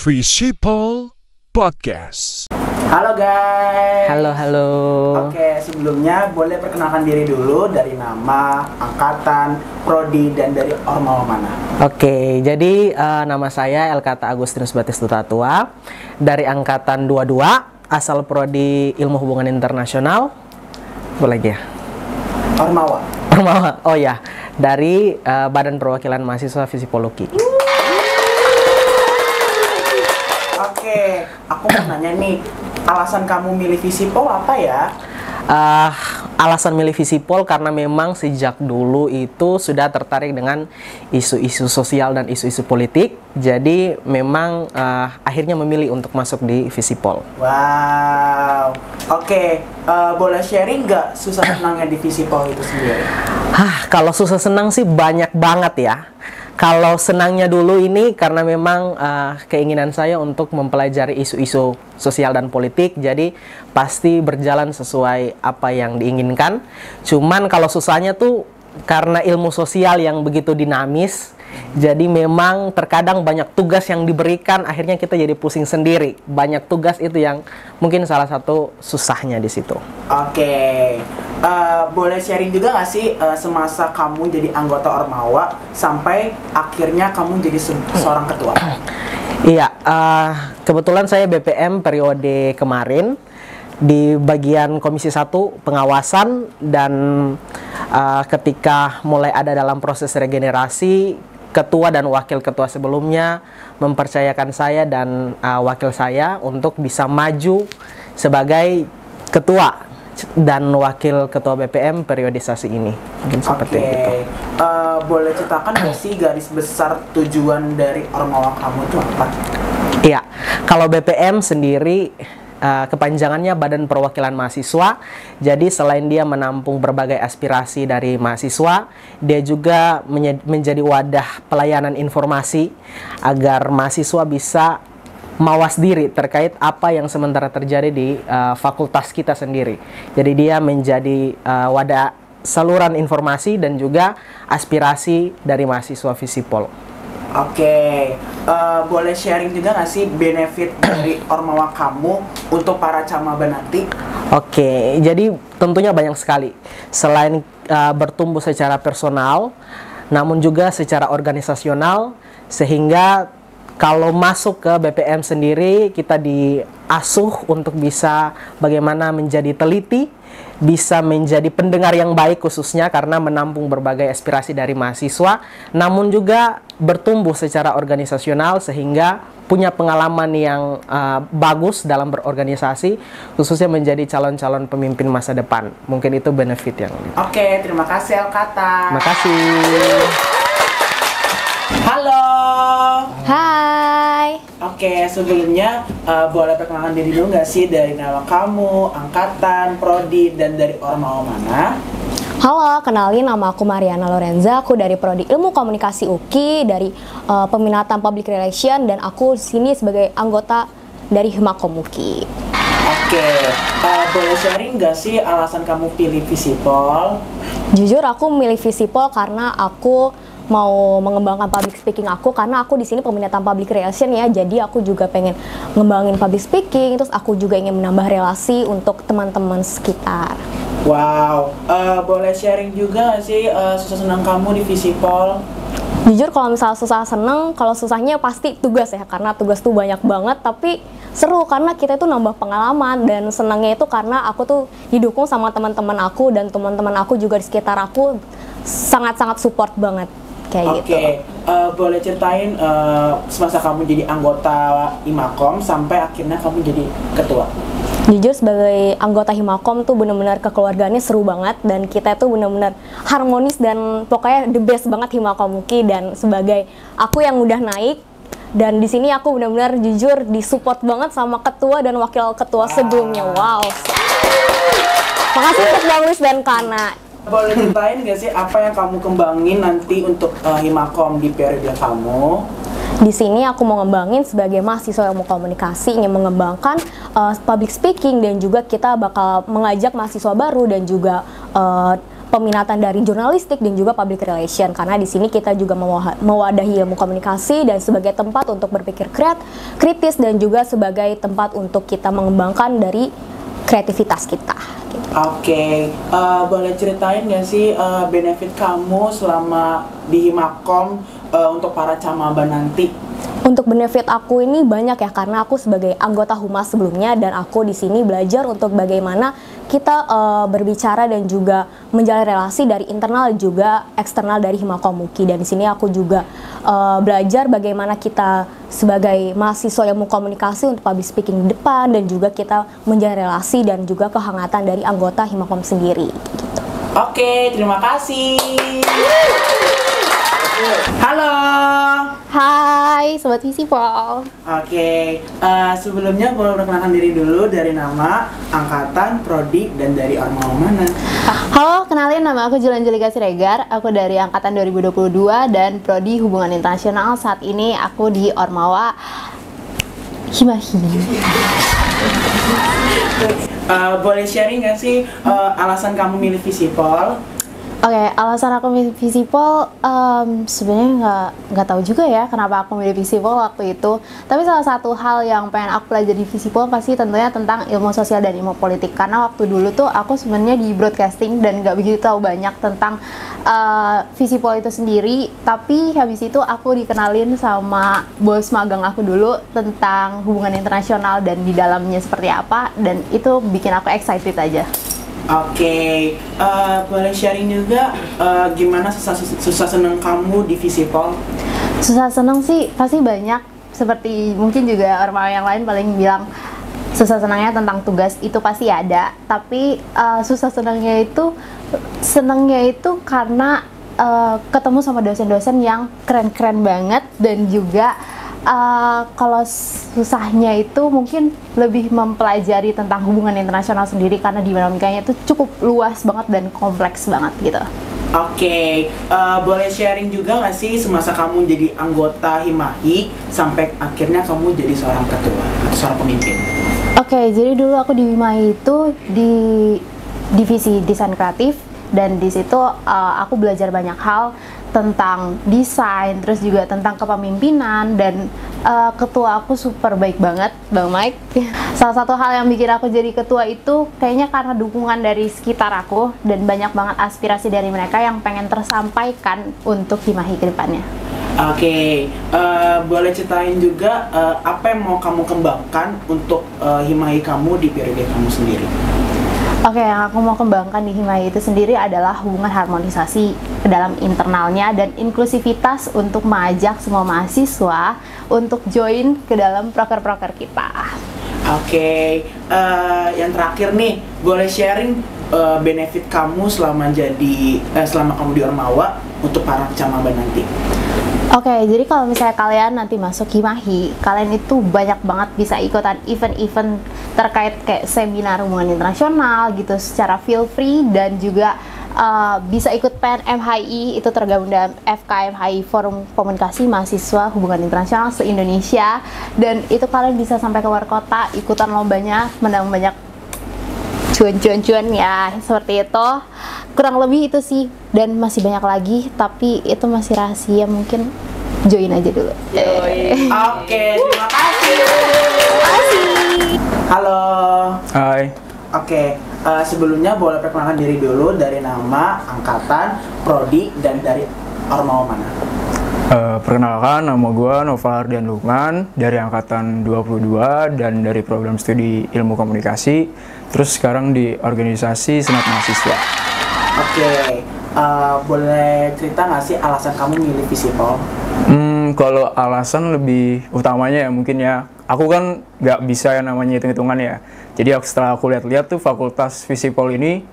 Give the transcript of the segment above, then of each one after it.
Visipol Podcast. Halo guys. Halo. Oke, sebelumnya boleh perkenalkan diri dulu dari nama, angkatan, prodi, dan dari ormawa mana? Oke, jadi nama saya Elkata Agustinus Batistuta Tua dari angkatan 22, asal prodi Ilmu Hubungan Internasional. Apa lagi ya? Ormawa. Oh ya, dari Badan Perwakilan Mahasiswa Visipol UKI. Oke, aku mau nanya nih, alasan kamu milih Visipol apa ya? Alasan milih Visipol karena memang sejak dulu itu sudah tertarik dengan isu-isu sosial dan isu-isu politik. Jadi memang akhirnya memilih untuk masuk di Visipol. Wow. Oke, boleh sharing nggak susah senangnya di Visipol itu sendiri? Kalau susah senang sih banyak banget ya. Kalau senangnya dulu ini karena memang keinginan saya untuk mempelajari isu-isu sosial dan politik, jadi pasti berjalan sesuai apa yang diinginkan. Cuman kalau susahnya tuh karena ilmu sosial yang begitu dinamis, jadi memang terkadang banyak tugas yang diberikan, akhirnya kita jadi pusing sendiri. Banyak tugas itu yang mungkin salah satu susahnya di situ. Oke. Boleh sharing juga nggak sih semasa kamu jadi anggota ormawa sampai akhirnya kamu jadi seorang ketua? Iya, kebetulan saya BPM periode kemarin di bagian Komisi 1 pengawasan, dan ketika mulai ada dalam proses regenerasi, ketua dan wakil ketua sebelumnya mempercayakan saya dan wakil saya untuk bisa maju sebagai ketua dan wakil ketua BPM periodisasi ini. Mungkin seperti itu. Boleh ceritakan nggak sih garis besar tujuan dari ormawa kamu itu apa? Iya, kalau BPM sendiri kepanjangannya Badan Perwakilan Mahasiswa. Jadi selain dia menampung berbagai aspirasi dari mahasiswa, dia juga menjadi wadah pelayanan informasi agar mahasiswa bisa mawas diri terkait apa yang sementara terjadi di fakultas kita sendiri. Jadi dia menjadi wadah saluran informasi dan juga aspirasi dari mahasiswa Visipol. Oke, boleh sharing juga nggak sih benefit dari ormawa kamu untuk para camaba nanti? Oke, jadi tentunya banyak sekali. Selain bertumbuh secara personal, namun juga secara organisasional, sehingga kalau masuk ke BPM sendiri, kita diasuh untuk bisa bagaimana menjadi teliti, bisa menjadi pendengar yang baik khususnya karena menampung berbagai aspirasi dari mahasiswa, namun juga bertumbuh secara organisasional sehingga punya pengalaman yang bagus dalam berorganisasi, khususnya menjadi calon-calon pemimpin masa depan. Mungkin itu benefit yang Oke, terima kasih Elkata. Terima kasih. Halo. Hai. Oke, sebelumnya boleh perkenalkan diri dulu nggak sih dari nama kamu, angkatan, prodi, dan dari ormawa mana? Halo, kenalin nama aku Mariana Lorenza, aku dari Prodi Ilmu Komunikasi UKI, dari peminatan Public Relation, dan aku sini sebagai anggota dari Himakom UKI. Oke, boleh sharing nggak sih alasan kamu pilih Visipol? Jujur aku milih Visipol karena aku mau mengembangkan public speaking aku, karena aku di sini peminatan public relation ya, jadi aku juga pengen ngembangin public speaking, terus aku juga ingin menambah relasi untuk teman-teman sekitar. Wow, boleh sharing juga nggak sih susah senang kamu di Visipol? Jujur kalau misalnya susah seneng, kalau susahnya pasti tugas ya, karena tugas tuh banyak banget, tapi seru karena kita itu nambah pengalaman, dan senangnya itu karena aku tuh didukung sama teman-teman aku, dan teman-teman aku juga di sekitar aku sangat-sangat support banget. Oke, boleh ceritain semasa kamu jadi anggota Himakom sampai akhirnya kamu jadi ketua? Jujur sebagai anggota Himakom tuh benar-benar kekeluargaannya seru banget, dan kita tuh benar-benar harmonis, dan pokoknya the best banget Himakom UKI. Dan sebagai aku yang udah naik, dan di sini aku benar-benar jujur disupport banget sama ketua dan wakil ketua sebelumnya. Wow. Makasih untuk Bang Luis dan Kana. Boleh ceritain nggak sih apa yang kamu kembangin nanti untuk Himakom di periode kamu? Di sini aku mau ngembangin sebagai mahasiswa ilmu komunikasi, ingin mengembangkan public speaking, dan juga kita bakal mengajak mahasiswa baru dan juga peminatan dari jurnalistik dan juga public relation, karena di sini kita juga mewadahi ilmu komunikasi dan sebagai tempat untuk berpikir kritis dan juga sebagai tempat untuk kita mengembangkan dari kreativitas kita. Oke, boleh ceritain nggak sih benefit kamu selama di Himakom untuk para camaba nanti? Untuk benefit aku ini banyak ya, karena aku sebagai anggota humas sebelumnya dan aku di sini belajar untuk bagaimana kita berbicara dan juga menjalin relasi dari internal dan juga eksternal dari Himakom UKI. Dan di sini aku juga belajar bagaimana kita sebagai mahasiswa yang mau komunikasi untuk public speaking di depan, dan juga kita menjalin relasi dan juga kehangatan dari anggota Himakom sendiri. Gitu. Oke, terima kasih. Halo. Hai, Sobat Visipol. Oke, sebelumnya boleh perkenalkan diri dulu dari nama, angkatan, prodi, dan dari ormawa mana? Halo, kenalin nama aku Julian Julika Siregar. Aku dari angkatan 2022 dan prodi Hubungan Internasional. Saat ini aku di Ormawa Himahi. Boleh sharing nggak sih alasan kamu milih Visipol? Oke, alasan aku milih Visipol sebenarnya nggak tahu juga ya kenapa aku milih Visipol waktu itu. Tapi salah satu hal yang pengen aku pelajari di Visipol pasti tentunya tentang ilmu sosial dan ilmu politik. Karena waktu dulu tuh aku sebenarnya di broadcasting dan nggak begitu tahu banyak tentang Visipol itu sendiri. Tapi habis itu aku dikenalin sama bos magang aku dulu tentang hubungan internasional dan di dalamnya seperti apa. Dan itu bikin aku excited aja. Oke, boleh sharing juga gimana susah seneng kamu di Visipol? Susah seneng sih pasti banyak, seperti mungkin juga orang yang lain paling bilang susah senangnya tentang tugas itu pasti ada. Tapi susah senangnya itu karena ketemu sama dosen-dosen yang keren-keren banget, dan juga kalau susahnya itu mungkin lebih mempelajari tentang hubungan internasional sendiri, karena dinamikanya itu cukup luas banget dan kompleks banget gitu. Oke, boleh sharing juga nggak sih semasa kamu jadi anggota Himahi sampai akhirnya kamu jadi seorang ketua atau seorang pemimpin? Oke, jadi dulu aku di Himahi itu di divisi desain kreatif, dan di situ aku belajar banyak hal tentang desain, terus juga tentang kepemimpinan, dan ketua aku super baik banget, Bang Mike. Salah satu hal yang bikin aku jadi ketua itu kayaknya karena dukungan dari sekitar aku, dan banyak banget aspirasi dari mereka yang pengen tersampaikan untuk Himahi ke depannya. Oke, boleh ceritain juga apa yang mau kamu kembangkan untuk Himahi kamu di periode kamu sendiri? Oke, yang aku mau kembangkan di Himahi itu sendiri adalah hubungan harmonisasi ke dalam internalnya dan inklusivitas untuk mengajak semua mahasiswa untuk join ke dalam proker-proker kita. Oke, yang terakhir nih, boleh sharing benefit kamu selama kamu di Ormawa untuk para camaba nanti? Oke, jadi kalau misalnya kalian nanti masuk Himahi, kalian itu banyak banget bisa ikutan event-event terkait kayak seminar hubungan internasional gitu secara feel free, dan juga bisa ikut PNMHI, itu tergabung dalam FKMHI, Forum Komunikasi Mahasiswa Hubungan Internasional se-Indonesia, dan itu kalian bisa sampai ke luar kota, ikutan lombanya, menang banyak cuan-cuan ya, seperti itu. Kurang lebih itu sih, dan masih banyak lagi, tapi itu masih rahasia, mungkin join aja dulu. Oke, terima kasih. Halo. Hai. Oke, sebelumnya boleh perkenalkan diri dulu dari nama, angkatan, prodi, dan dari ormawa mana? Perkenalkan, nama gue Nova Ardian Lukman dari angkatan 22 dan dari program studi ilmu komunikasi. Terus sekarang di organisasi Senat Mahasiswa. Oke, boleh cerita nggak sih alasan kamu milih Visipol? Kalau alasan lebih utamanya ya mungkin ya, aku kan nggak bisa ya namanya hitung-hitungan ya. Jadi setelah aku lihat-lihat tuh fakultas Visipol ini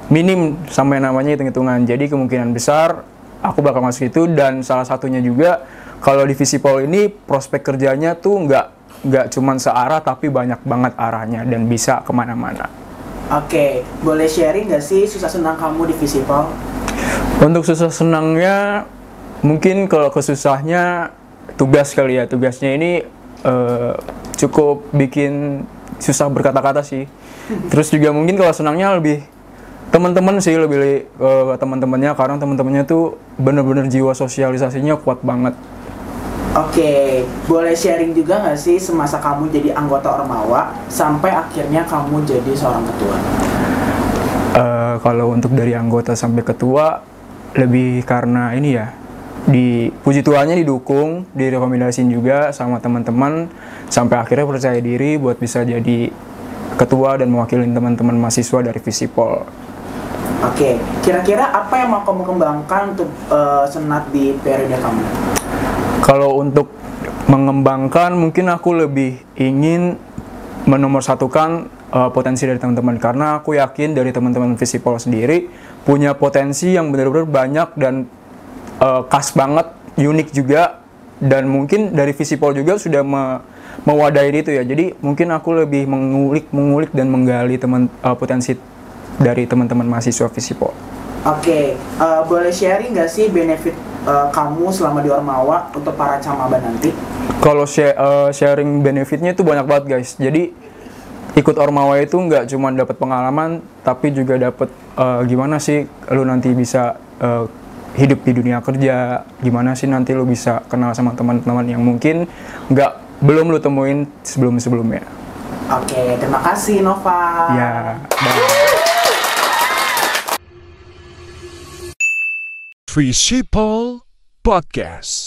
minim sampai namanya hitung-hitungan. Jadi kemungkinan besar aku bakal masuk itu, dan salah satunya juga kalau di Visipol ini prospek kerjanya tuh nggak cuman searah tapi banyak banget arahnya dan bisa kemana-mana. Oke, boleh sharing nggak sih susah senang kamu di Visipol? Untuk susah senangnya, mungkin kalau kesusahnya tugas kali ya. Tugasnya ini cukup bikin susah berkata-kata sih. Terus juga mungkin kalau senangnya lebih Teman-teman sih lebih ke teman-temannya, karena teman-temannya tuh bener-bener jiwa sosialisasinya kuat banget. Oke, boleh sharing juga nggak sih semasa kamu jadi anggota Ormawa sampai akhirnya kamu jadi seorang ketua? Kalau untuk dari anggota sampai ketua, lebih karena ini ya, di puji Tuhannya didukung, direkomendasiin juga sama teman-teman, sampai akhirnya percaya diri buat bisa jadi ketua dan mewakili teman-teman mahasiswa dari Visipol. Oke, kira-kira apa yang mau kamu kembangkan untuk senat di periode kamu? Kalau untuk mengembangkan, mungkin aku lebih ingin menomorsatukan potensi dari teman-teman, karena aku yakin dari teman-teman Visipol sendiri punya potensi yang benar-benar banyak dan khas banget, unik juga, dan mungkin dari Visipol juga sudah mewadahi itu ya. Jadi mungkin aku lebih mengulik dan menggali potensi dari teman-teman mahasiswa Visipol. Oke, boleh sharing nggak sih benefit kamu selama di Ormawa untuk para camaba nanti? Kalau sharing benefitnya itu banyak banget guys. Jadi ikut Ormawa itu nggak cuma dapat pengalaman, tapi juga dapat gimana sih lu nanti bisa hidup di dunia kerja, gimana sih nanti lu bisa kenal sama teman-teman yang mungkin belum lu temuin sebelum-sebelumnya. Oke, terima kasih Nova. Ya, bye. Visipol Podcast.